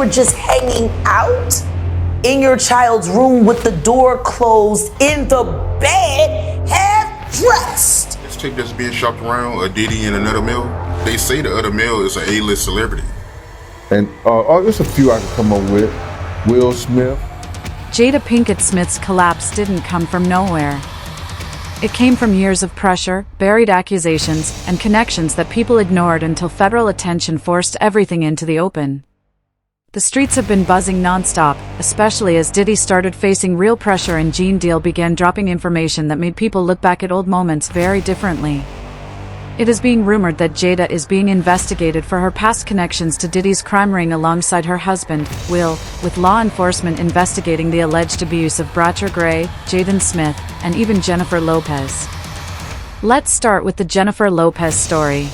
were just hanging out in your child's room with the door closed, in the bed, half dressed. This chick that's being shopped around, a Diddy and another male, they say the other male is an A-list celebrity. And there's a few I can come up with. Will Smith. Jada Pinkett Smith's collapse didn't come from nowhere. It came from years of pressure, buried accusations, and connections that people ignored until federal attention forced everything into the open. The streets have been buzzing nonstop, especially as Diddy started facing real pressure and Gene Deal began dropping information that made people look back at old moments very differently. It is being rumored that Jada is being investigated for her past connections to Diddy's crime ring alongside her husband, Will, with law enforcement investigating the alleged abuse of Bratcher Gray, Jaden Smith, and even Jennifer Lopez. Let's start with the Jennifer Lopez story.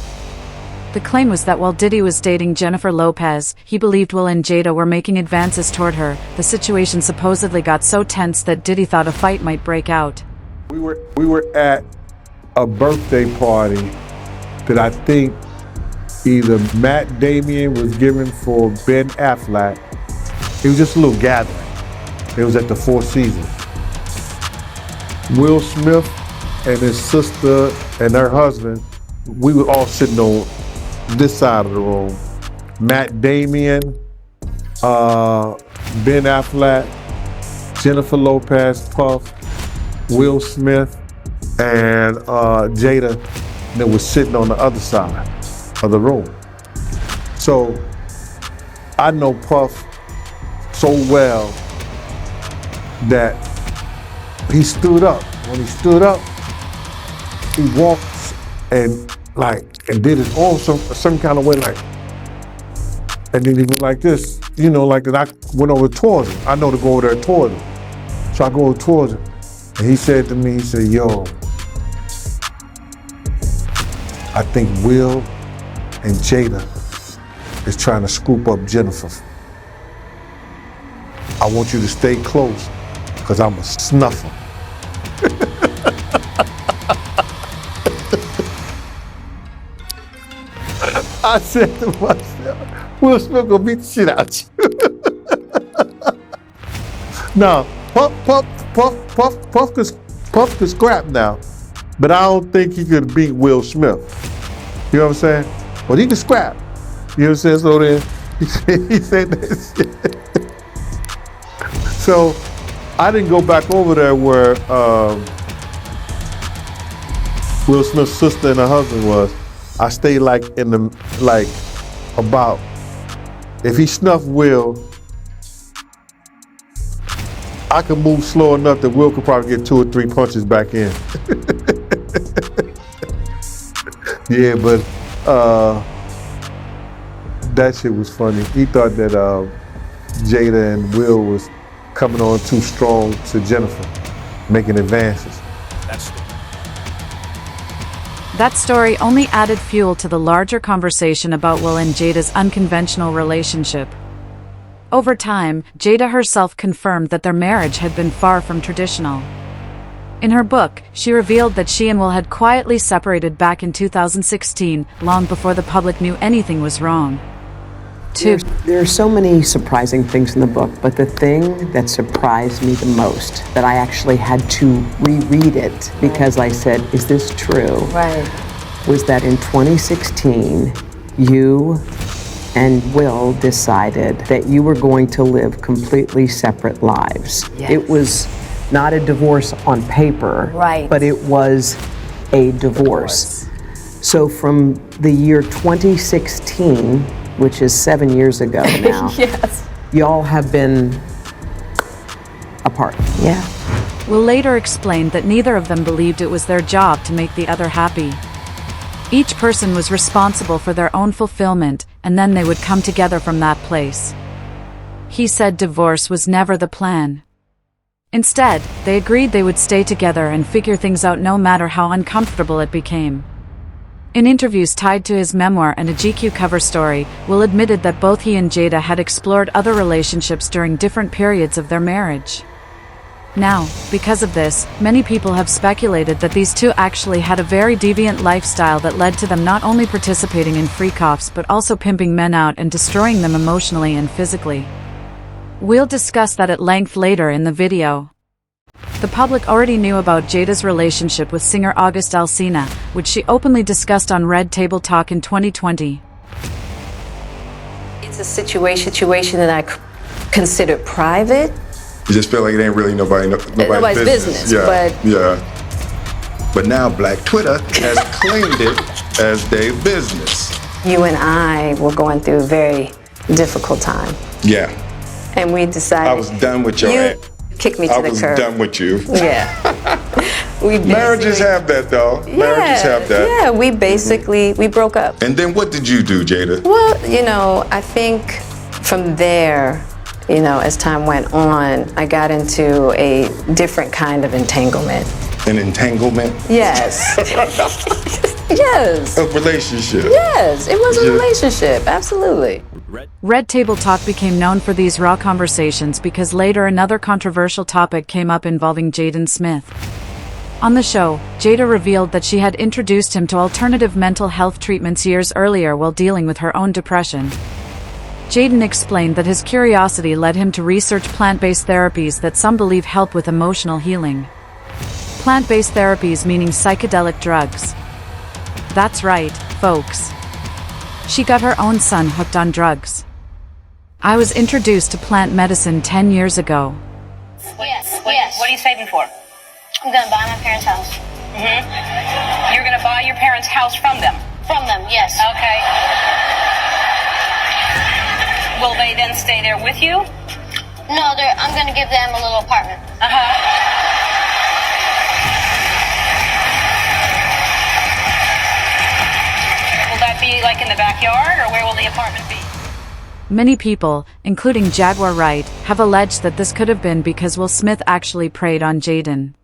The claim was that while Diddy was dating Jennifer Lopez, he believed Will and Jada were making advances toward her. The situation supposedly got so tense that Diddy thought a fight might break out. We were at a birthday party that I think either Matt Damon was giving for Ben Affleck. It was just a little gathering. It was at the Four Seasons. Will Smith and his sister and her husband, we were all sitting on this side of the room. Matt Damon, Ben Affleck, Jennifer Lopez, Puff, Will Smith, and Jada that was sitting on the other side of the room. So I know Puff so well that he stood up. When he stood up, he walked and did his arm some kind of way, like, and then he went like this, like that. I went over towards him. I know to go over there towards him. So I go over towards him, and he said to me, he said, "Yo, I think Will and Jada is trying to scoop up Jennifer. I want you to stay close, because I'm going to snuff him." I said to myself, Will Smith gonna beat the shit out you. Now, Puff could scrap now, but I don't think he could beat Will Smith. You know what I'm saying? Well, he could scrap. You know what I'm saying? So then, he said that shit. So, I didn't go back over there where Will Smith's sister and her husband was. I stayed about, if he snuffed Will, I could move slow enough that Will could probably get 2 or 3 punches back in. Yeah, but that shit was funny. He thought that Jada and Will was coming on too strong to Jennifer, making advances. That story only added fuel to the larger conversation about Will and Jada's unconventional relationship. Over time, Jada herself confirmed that their marriage had been far from traditional. In her book, she revealed that she and Will had quietly separated back in 2016, long before the public knew anything was wrong. There are so many surprising things in the book, but the thing that surprised me the most, that I actually had to reread it because I said, is this true? Right. Was that in 2016, you and Will decided that you were going to live completely separate lives. Yes. It was not a divorce on paper, right, but it was a divorce. So from the year 2016, which is 7 years ago now, yes, y'all have been apart. Yeah. Will later explained that neither of them believed it was their job to make the other happy. Each person was responsible for their own fulfillment, and then they would come together from that place. He said divorce was never the plan. Instead, they agreed they would stay together and figure things out no matter how uncomfortable it became. In interviews tied to his memoir and a GQ cover story, Will admitted that both he and Jada had explored other relationships during different periods of their marriage. Now, because of this, many people have speculated that these two actually had a very deviant lifestyle that led to them not only participating in freak-offs but also pimping men out and destroying them emotionally and physically. We'll discuss that at length later in the video. The public already knew about Jada's relationship with singer August Alsina, which she openly discussed on Red Table Talk in 2020. It's a situation that I consider private. You just feel like it ain't really nobody's business. But now Black Twitter has claimed it as their business. You and I were going through a very difficult time. Yeah. And we decided. I was done with your ass. Kicked me to the curb. I was done with you. Yeah. Marriages have that though. Marriages have that. Yeah, we basically, we broke up. And then what did you do, Jada? Well, you know, I think from there, you know, as time went on, I got into a different kind of entanglement. An entanglement? Yes. Yes. A relationship? Yes, it was a relationship, absolutely. Red Table Talk became known for these raw conversations because later another controversial topic came up involving Jaden Smith. On the show, Jada revealed that she had introduced him to alternative mental health treatments years earlier while dealing with her own depression. Jaden explained that his curiosity led him to research plant-based therapies that some believe help with emotional healing. Plant-based therapies meaning psychedelic drugs. That's right, folks. She got her own son hooked on drugs. I was introduced to plant medicine 10 years ago. Yes. What are you saving for? I'm gonna buy my parents' house. Mm-hmm. You're gonna buy your parents' house from them? From them, yes. Okay. Will they then stay there with you? No, I'm gonna give them a little apartment. Will that be like in the backyard, or where will the apartment be? Many people, including Jaguar Wright, have alleged that this could have been because Will Smith actually preyed on Jaden.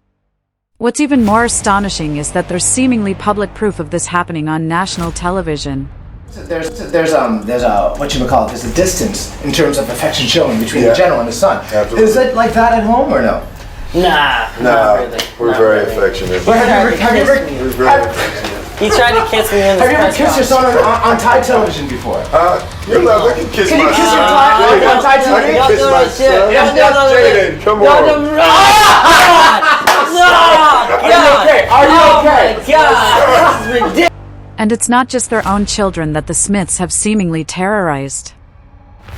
What's even more astonishing is that there's seemingly public proof of this happening on national television. There's a what you would call it, there's a distance in terms of affection showing between the general and his son. Absolutely. Is it like that at home or no? Nah, we're very affectionate. But have you ever he tried to kiss me in the Have you ever kissed your son on Thai television before? You're not looking kiss Can my you kiss your son. on Thai television? I can kiss my son. Jaden, come on. Are you okay? God, this is ridiculous. And it's not just their own children that the Smiths have seemingly terrorized.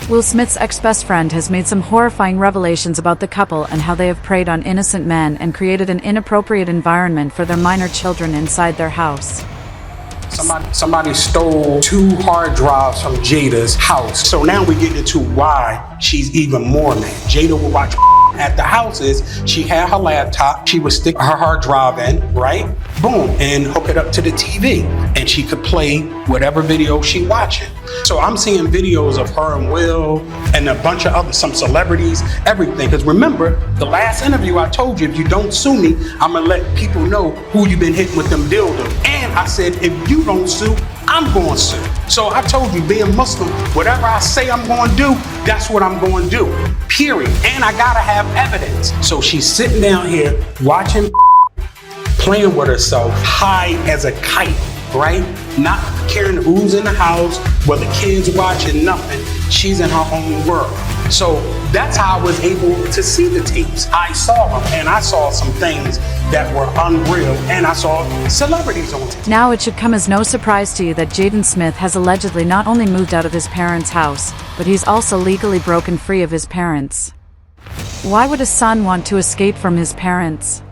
Will Smith's ex-best friend has made some horrifying revelations about the couple and how they have preyed on innocent men and created an inappropriate environment for their minor children inside their house. Somebody stole 2 hard drives from Jada's house. So now we get into why she's even more mad. Jada will watch at the houses. She had her laptop. She would stick her hard drive in, right? Boom, and hook it up to the TV. And she could play whatever video she watching. So I'm seeing videos of her and Will and a bunch of some celebrities, everything. Because remember, the last interview I told you, if you don't sue me, I'm gonna let people know who you've been hitting with them dildos. And I said, if you don't sue, I'm going to sue. So I told you, being Muslim, whatever I say I'm going to do, that's what I'm going to do, period. And I got to have evidence. So she's sitting down here watching, playing with herself, high as a kite, right? Not caring who's in the house, whether kids watching, nothing. She's in her own world. So that's how I was able to see the tapes. I saw them, and I saw some things that were unreal, and I saw celebrities on it. Now it should come as no surprise to you that Jaden Smith has allegedly not only moved out of his parents' house, but he's also legally broken free of his parents. Why would a son want to escape from his parents?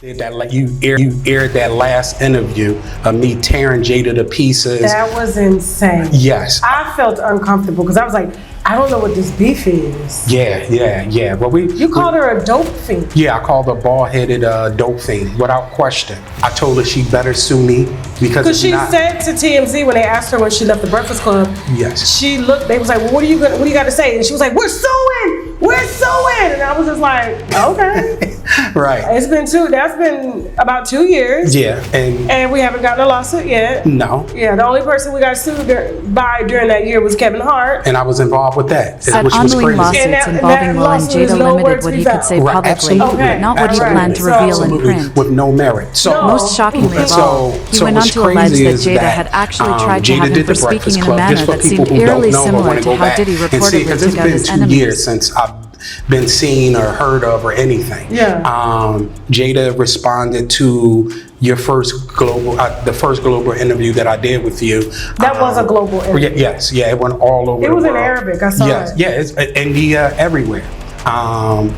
You aired that last interview of me tearing Jada to pieces. That was insane. Yes. I felt uncomfortable because I was like, I don't know what this beef is. Yeah. Well, You called her a dope fiend. Yeah, I called her bald-headed dope fiend, without question. I told her she better sue me because she said to TMZ when they asked her when she left the Breakfast Club. Yes. She looked. They was like, well, what do you got to say? And she was like, we're suing. And I was just like, okay. Right. That's been about 2 years. Yeah, and we haven't gotten a lawsuit yet. No. Yeah, the only person we got sued by during that year was Kevin Hart. And I was involved with that, Said which was ongoing crazy. lawsuits involving Will and Jada limited what he could say publicly, not what he planned to reveal in print. With no merit. So most shockingly of all, he went on to allege that Jada had actually tried to have him for speaking in a manner that seemed eerily similar to how Diddy reportedly took out his enemies. It's been 2 years since I've been seen or heard of or anything. Yeah. Jada responded to your first global, the first global interview that I did with you. That was a global interview. Yes, it went all over. It was in Arabic. I saw it. Yeah, it's India, everywhere.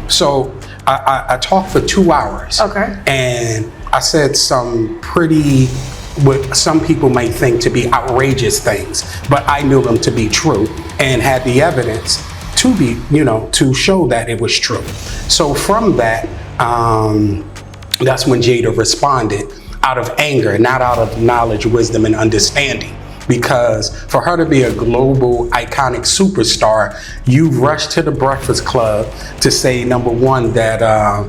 So I talked for 2 hours. Okay. And I said some pretty, what some people may think to be outrageous things, but I knew them to be true and had the evidence to be, to show that it was true. So from that, that's when Jada responded out of anger, not out of knowledge, wisdom, and understanding. Because for her to be a global iconic superstar, you rushed to the Breakfast Club to say, number one, that I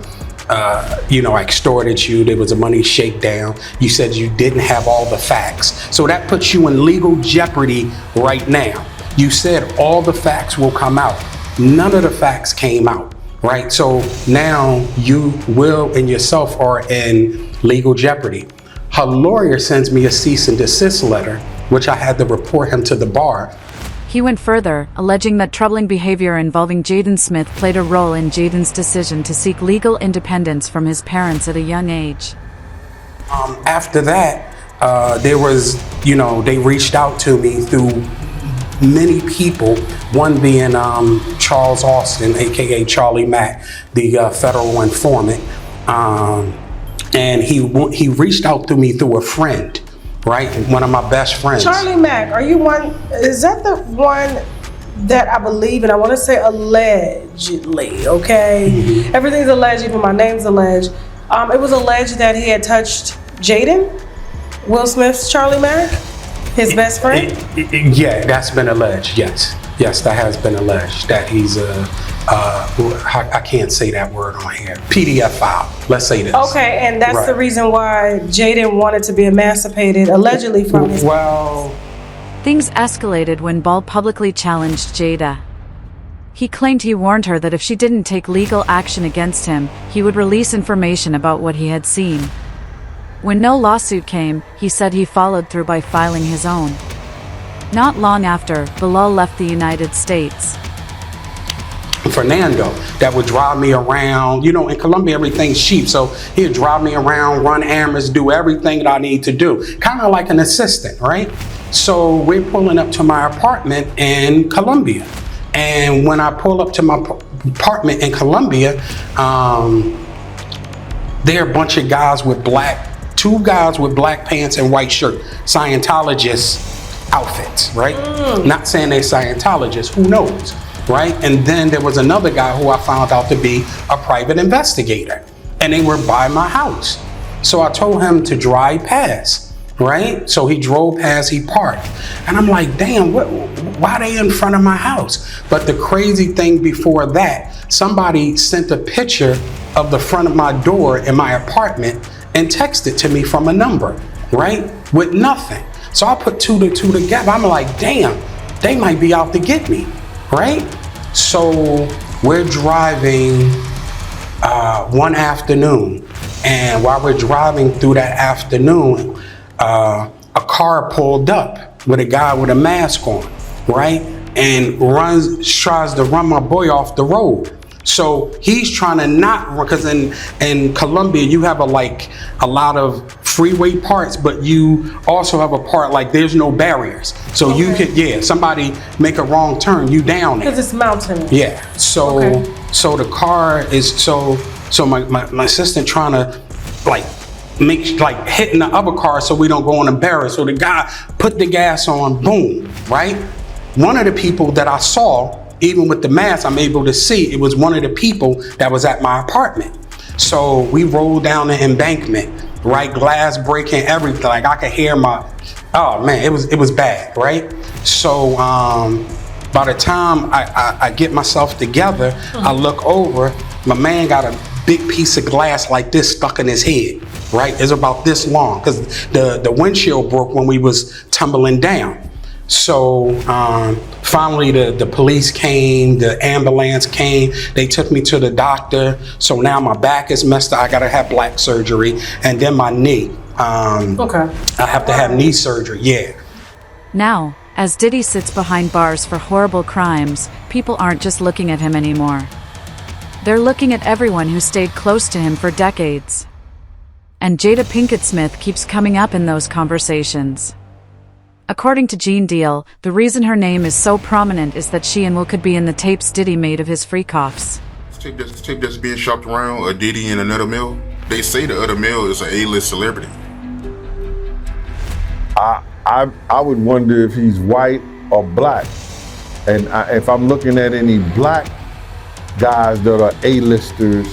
extorted you, there was a money shakedown. You said you didn't have all the facts. So that puts you in legal jeopardy right now. You said all the facts will come out. None of the facts came out, right? So now you, Will, and yourself are in legal jeopardy. Her lawyer sends me a cease and desist letter, which I had to report him to the bar. He went further, alleging that troubling behavior involving Jaden Smith played a role in Jaden's decision to seek legal independence from his parents at a young age. After that, there was, they reached out to me through many people, one being Charles Austin, aka Charlie Mack, the federal informant. And he reached out to me through a friend, right? One of my best friends. Charlie Mack, is that the one that I believe, and I want to say allegedly, okay? Mm-hmm. Everything's alleged, even my name's alleged. It was alleged that he had touched Jaden, Will Smith's Charlie Mack, his best friend? Yeah, that's been alleged, yes. Yes, that has been alleged, that he's I can't say that word on here, PDF file, let's say this. Okay, and that's the reason why Jaden wanted to be emancipated, allegedly from his... Well... Things escalated when Ball publicly challenged Jada. He claimed he warned her that if she didn't take legal action against him, he would release information about what he had seen. When no lawsuit came, he said he followed through by filing his own. Not long after, Bilal left the United States. Fernando, that would drive me around. In Colombia, everything's cheap, so he'd drive me around, run errands, do everything that I need to do. Kind of like an assistant, right? So we're pulling up to my apartment in Colombia. And when I pull up to my apartment in Colombia, there are a bunch of guys with two guys with black pants and white shirt, Scientologist outfits, right? Not saying they're Scientologists, who knows, right? And then there was another guy who I found out to be a private investigator, and they were by my house. So I told him to drive past, right? So he drove past, he parked. And I'm like, damn, why are they in front of my house? But the crazy thing before that, somebody sent a picture of the front of my door in my apartment and texted to me from a number, right? With nothing. So I put two to two together. I'm like, damn, they might be out to get me, right? So we're driving one afternoon, and while we're driving through that afternoon, a car pulled up with a guy with a mask on, right? And tries to run my boy off the road. So he's trying to not run, because in Colombia you have a lot of freeway parts, but you also have a part like there's no barriers. So you could, somebody make a wrong turn, you down there. Because it's mountainous. Yeah. So the car is so my assistant trying to hitting the other car so we don't go on a barrier. So the guy put the gas on, boom, right? One of the people that I saw, even with the mask, I'm able to see it was one of the people that was at my apartment. So we rolled down the embankment, right? Glass breaking, everything. Like I could hear oh man, it was bad, right? So by the time I get myself together, I look over, my man got a big piece of glass like this stuck in his head, right? It's about this long because the windshield broke when we was tumbling down. So finally the police came, the ambulance came, they took me to the doctor. So now my back is messed up. I gotta have black surgery, and then my knee. I have to have knee surgery, yeah. Now, as Diddy sits behind bars for horrible crimes, people aren't just looking at him anymore. They're looking at everyone who stayed close to him for decades. And Jada Pinkett Smith keeps coming up in those conversations. According to Gene Deal, the reason her name is so prominent is that she and Will could be in the tapes Diddy made of his freak-offs. This tape that's being shopped around, a Diddy in another mill. They say the other mill is an A-list celebrity. I would wonder if he's white or black. And if I'm looking at any black guys that are A-listers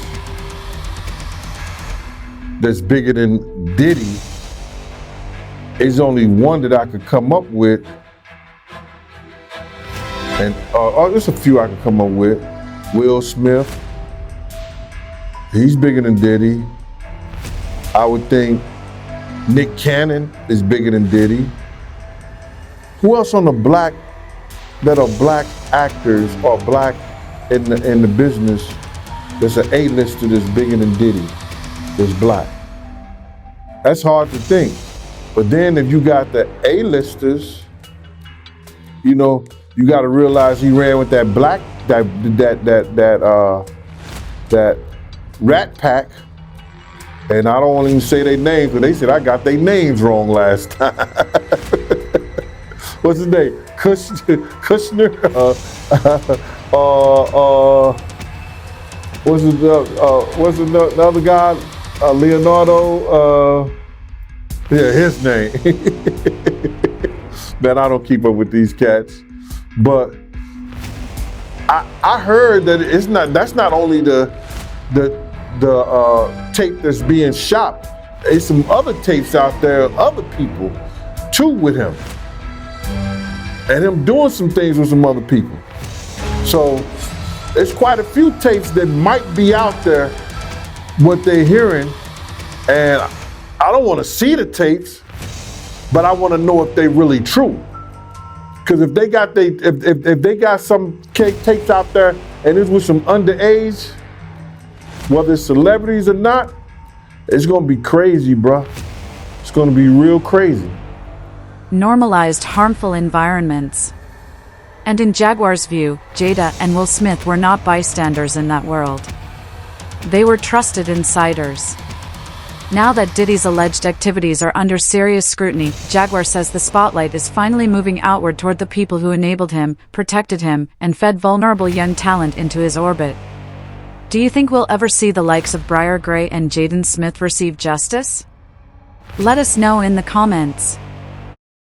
that's bigger than Diddy, there's only one that I could come up with. And there's a few I could come up with. Will Smith, he's bigger than Diddy. I would think Nick Cannon is bigger than Diddy. Who else on the black that are black actors or black in the business that's an A-lister that's bigger than Diddy is black? That's hard to think. But then if you got the A-listers, you know, you got to realize he ran with that black that Rat Pack. And I don't want to even say their names, because they said I got their names wrong last time. What's his name? Kushner? What's the other guy? Leonardo? Yeah, his name. Man, I don't keep up with these cats. But I heard that that's not only the tape that's being shopped. There's some other tapes out there of other people too with him. And him doing some things with some other people. So there's quite a few tapes that might be out there, what they're hearing. And I don't want to see the tapes, but I want to know if they're really true. Because if they got some tapes out there and it's with some underage, whether it's celebrities or not, it's gonna be crazy, bro. It's gonna be real crazy. Normalized harmful environments. And in Jaguar's view, Jada and Will Smith were not bystanders in that world. They were trusted insiders. Now that Diddy's alleged activities are under serious scrutiny, Jaguar says the spotlight is finally moving outward toward the people who enabled him, protected him, and fed vulnerable young talent into his orbit. Do you think we'll ever see the likes of Briar Gray and Jaden Smith receive justice? Let us know in the comments.